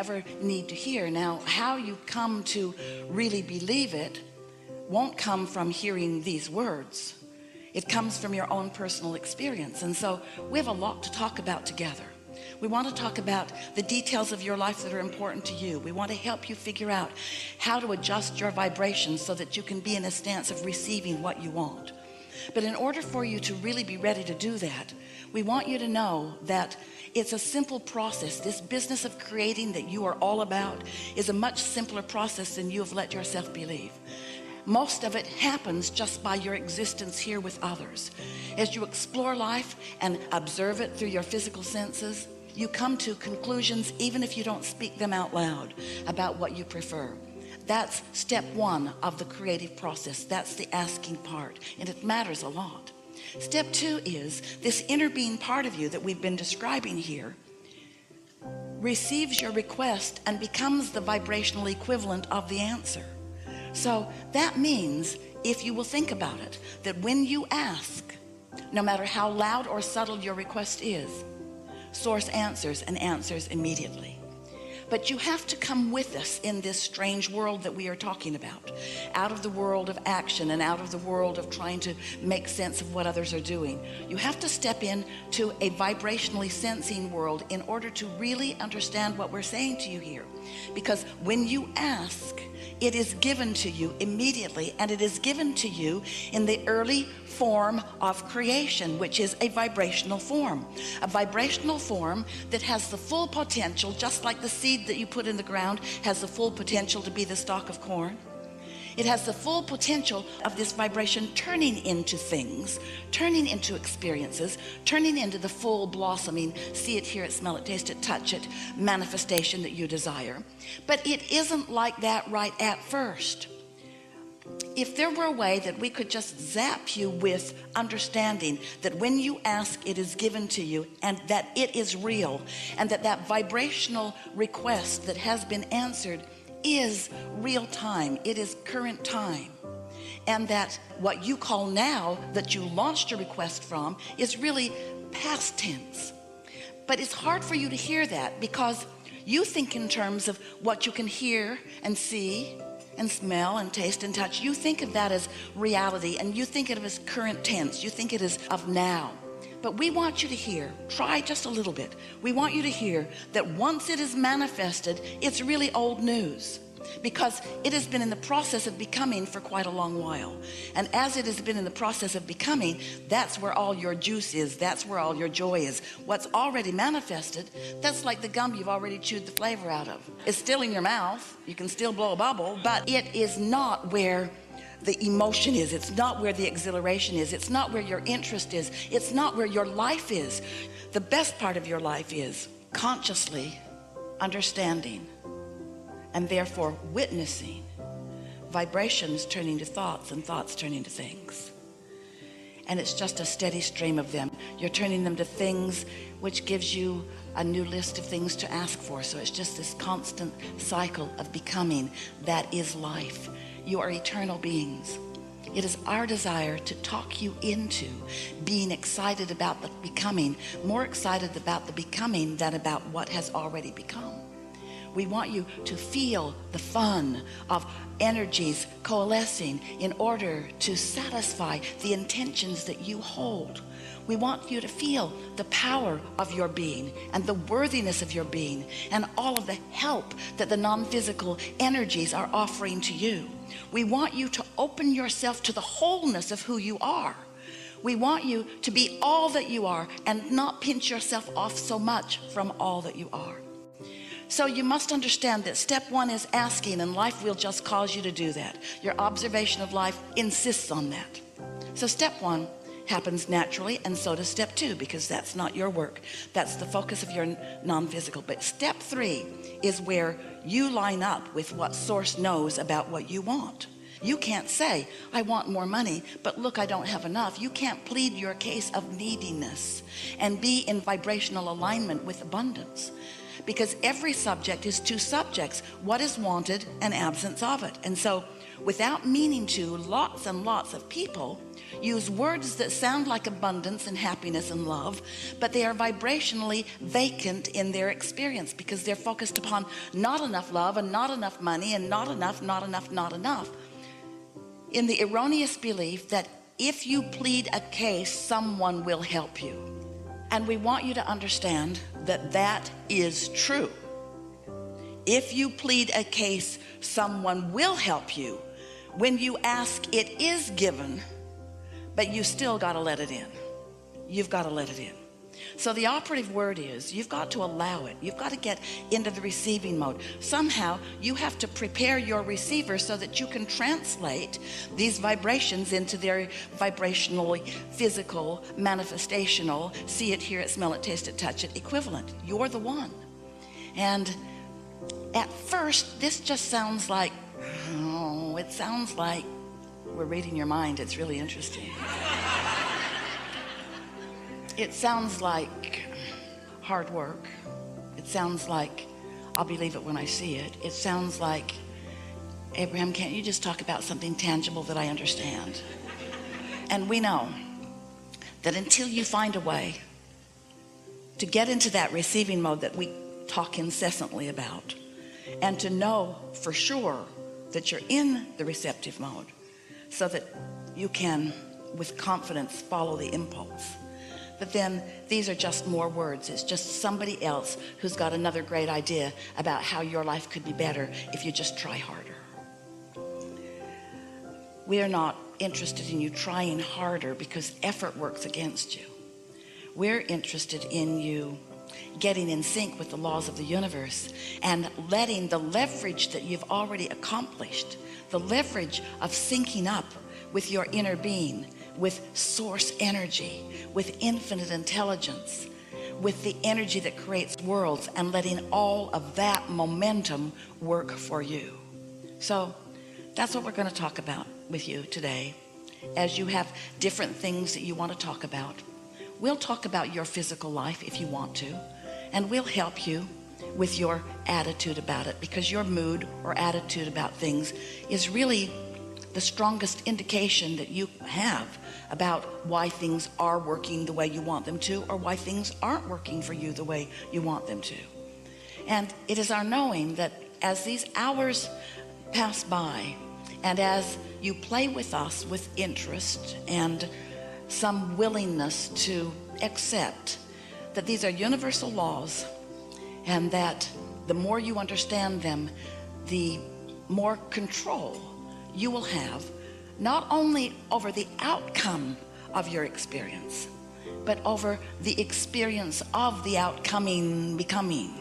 ever need to hear. Now, how you come to really believe it won't come from hearing these words. It comes from your own personal experience. And so we have a lot to talk about together. We want to talk about the details of your life that are important to you. We want to help you figure out how to adjust your vibrations so that you can be in a stance of receiving what you want. But in order for you to really be ready to do that, we want you to know that it's a simple process. This business of creating that you are all about is a much simpler process than you have let yourself believe. Most of it happens just by your existence here with others. As you explore life and observe it through your physical senses, you come to conclusions, even if you don't speak them out loud, about what you prefer. That's step one of the creative process. That's the asking part, and it matters a lot. Step two is this inner being part of you that we've been describing here receives your request and becomes the vibrational equivalent of the answer. So that means, if you will think about it, that when you ask, no matter how loud or subtle your request is, Source answers, and answers immediately. But you have to come with us in this strange world that we are talking about, out of the world of action and out of the world of trying to make sense of what others are doing. You have to step into a vibrationally sensing world in order to really understand what we're saying to you here. Because when you ask, it is given to you immediately, and it is given to you in the early form of creation, which is a vibrational form that has the full potential, just like the seed that you put in the ground has the full potential to be the stalk of corn. It has the full potential of this vibration turning into things, turning into experiences, turning into the full blossoming, see it, hear it, smell it, taste it, touch it, manifestation that you desire. But it isn't like that right at first. If there were a way that we could just zap you with understanding that when you ask, it is given to you, and that it is real, and that vibrational request that has been answered is real time, it is current time, and that what you call now that you launched a request from is really past tense. But it's hard for you to hear that because you think in terms of what you can hear and see and smell and taste and touch. You think of that as reality, and you think of it as current tense. You think it is of now. But we want you to hear, try just a little bit. We want you to hear that once it is manifested, it's really old news, because it has been in the process of becoming for quite a long while. And as it has been in the process of becoming, that's where all your juice is. That's where all your joy is. What's already manifested, that's like the gum you've already chewed the flavor out of. It's still in your mouth. You can still blow a bubble, but it is not where the emotion is. It's not where the exhilaration is. It's not where your interest is. It's not where your life is. The best part of your life is consciously understanding and therefore witnessing vibrations turning to thoughts and thoughts turning to things. And it's just a steady stream of them. You're turning them to things, which gives you a new list of things to ask for. So it's just this constant cycle of becoming that is life. You are eternal beings. It is our desire to talk you into being excited about the becoming, more excited about the becoming than about what has already become. We want you to feel the fun of energies coalescing in order to satisfy the intentions that you hold. We want you to feel the power of your being and the worthiness of your being and all of the help that the non-physical energies are offering to you. We want you to open yourself to the wholeness of who you are. We want you to be all that you are and not pinch yourself off so much from all that you are. So you must understand that step one is asking, and life will just cause you to do that. Your observation of life insists on that. So step one happens naturally, and so does step two, because that's not your work. That's the focus of your non-physical. But step three is where you line up with what Source knows about what you want. You can't say, I want more money, but look, I don't have enough. You can't plead your case of neediness and be in vibrational alignment with abundance. Because every subject is two subjects, what is wanted and absence of it. And so without meaning to, lots and lots of people use words that sound like abundance and happiness and love, but they are vibrationally vacant in their experience because they're focused upon not enough love and not enough money and not enough, in the erroneous belief that if you plead a case, someone will help you. And we want you to understand that that is true. If you plead a case, someone will help you. When you ask, it is given, but you still got to let it in. You've got to let it in. So the operative word is, you've got to allow it. You've got to get into the receiving mode. Somehow you have to prepare your receiver so that you can translate these vibrations into their vibrationally physical, manifestational, see it, hear it, smell it, taste it, touch it equivalent. You're the one. And at first, this just sounds like, it sounds like we're reading your mind. It's really interesting. It sounds like hard work. It sounds like I'll believe it when I see it. It sounds like, Abraham, can't you just talk about something tangible that I understand? And we know that until you find a way to get into that receiving mode that we talk incessantly about, and to know for sure that you're in the receptive mode so that you can with confidence follow the impulse. But then these are just more words. It's just somebody else who's got another great idea about how your life could be better if you just try harder. We are not interested in you trying harder because effort works against you. We're interested in you getting in sync with the laws of the universe and letting the leverage that you've already accomplished, the leverage of syncing up with your inner being, with source energy, with infinite intelligence, with the energy that creates worlds, and letting all of that momentum work for you. So that's what we're going to talk about with you today. As you have different things that you want to talk about, we'll talk about your physical life if you want to, and we'll help you with your attitude about it, because your mood or attitude about things is really the strongest indication that you have about why things are working the way you want them to, or why things aren't working for you the way you want them to. And it is our knowing that as these hours pass by, and as you play with us with interest and some willingness to accept that these are universal laws, and that the more you understand them, the more control you will have, not only over the outcome of your experience, but over the experience of the outcoming becoming.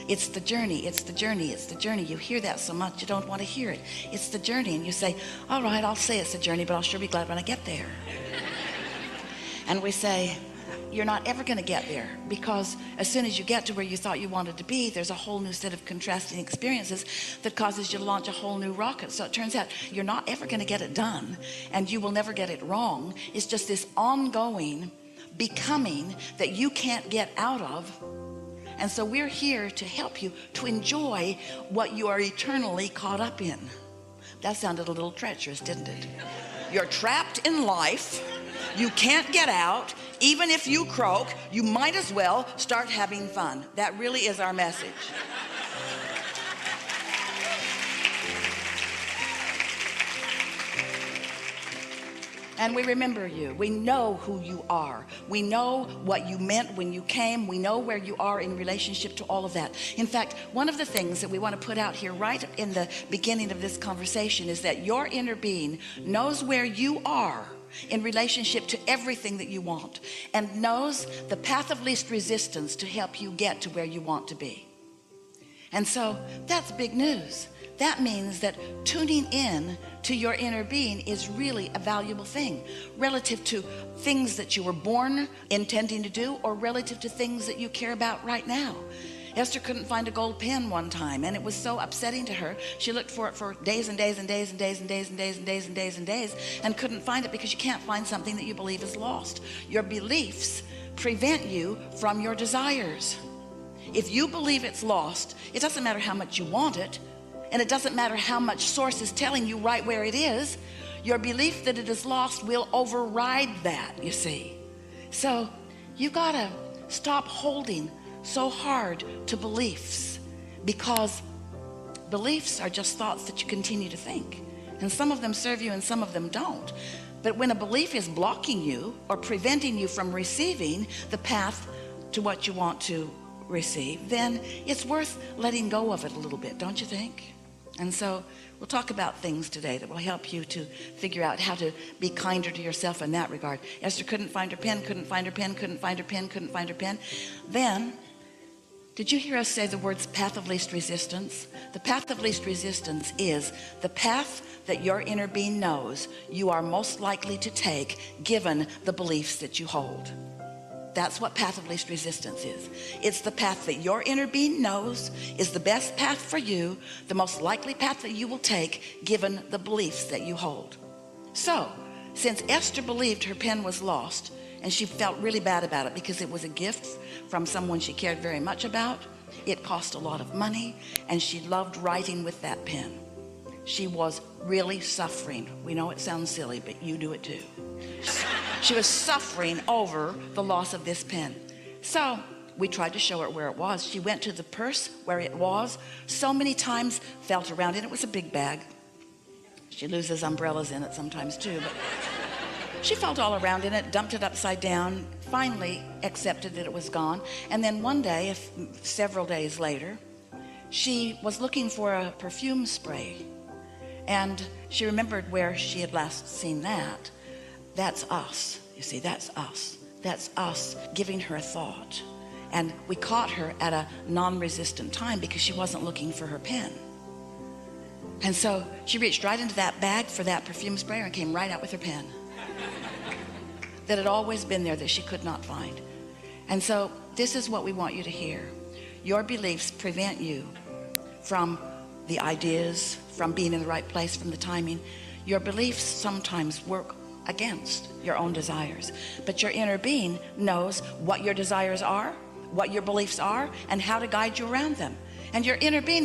It's the journey, it's the journey, it's the journey. You hear that so much you don't want to hear it. It's the journey, and you say, all right, I'll say it's the journey, but I'll sure be glad when I get there. And we say, you're not ever going to get there, because as soon as you get to where you thought you wanted to be, there's a whole new set of contrasting experiences that causes you to launch a whole new rocket. So it turns out you're not ever going to get it done, and you will never get it wrong. It's just this ongoing becoming that you can't get out of. And so we're here to help you to enjoy what you are eternally caught up in. That sounded a little treacherous, didn't it? You're trapped in life. You can't get out. Even if you croak, you might as well start having fun. That really is our message. And we remember you. We know who you are. We know what you meant when you came. We know where you are in relationship to all of that. In fact, one of the things that we want to put out here right in the beginning of this conversation is that your inner being knows where you are in relationship to everything that you want, and knows the path of least resistance to help you get to where you want to be. And so that's big news. That means that tuning in to your inner being is really a valuable thing relative to things that you were born intending to do, or relative to things that you care about right now. Esther couldn't find a gold pen one time, and it was so upsetting to her. She looked for it for days and days and days and days and days and days and days and days and days, and couldn't find it, because you can't find something that you believe is lost. Your beliefs prevent you from your desires. If you believe it's lost, it doesn't matter how much you want it. And it doesn't matter how much source is telling you right where it is, your belief that it is lost will override that, you see. So you gotta stop holding so hard to beliefs, because beliefs are just thoughts that you continue to think. And some of them serve you and some of them don't. But when a belief is blocking you or preventing you from receiving the path to what you want to receive, then it's worth letting go of it a little bit, don't you think? And so we'll talk about things today that will help you to figure out how to be kinder to yourself in that regard. Esther couldn't find her pen, couldn't find her pen, couldn't find her pen, couldn't find her pen. Then, did you hear us say the words path of least resistance? The path of least resistance is the path that your inner being knows you are most likely to take given the beliefs that you hold. That's what path of least resistance is. It's the path that your inner being knows is the best path for you, the most likely path that you will take given the beliefs that you hold. So, since Esther believed her pen was lost, and she felt really bad about it because it was a gift from someone she cared very much about, it cost a lot of money, and she loved writing with that pen. She was really suffering. We know it sounds silly, but you do it too. She was suffering over the loss of this pen. So we tried to show her where it was. She went to the purse where it was so many times, felt around it. It was a big bag. She loses umbrellas in it sometimes too, but she felt all around in it, dumped it upside down, finally accepted that it was gone. And then one day, several days later, she was looking for a perfume spray, and she remembered where she had last seen that. That's us, you see, that's us. That's us giving her a thought. And we caught her at a non-resistant time because she wasn't looking for her pen. And so she reached right into that bag for that perfume sprayer and came right out with her pen that had always been there that she could not find. And so this is what we want you to hear. Your beliefs prevent you from the ideas, from being in the right place, from the timing. Your beliefs sometimes work against your own desires, but your inner being knows what your desires are, what your beliefs are, and how to guide you around them. And your inner being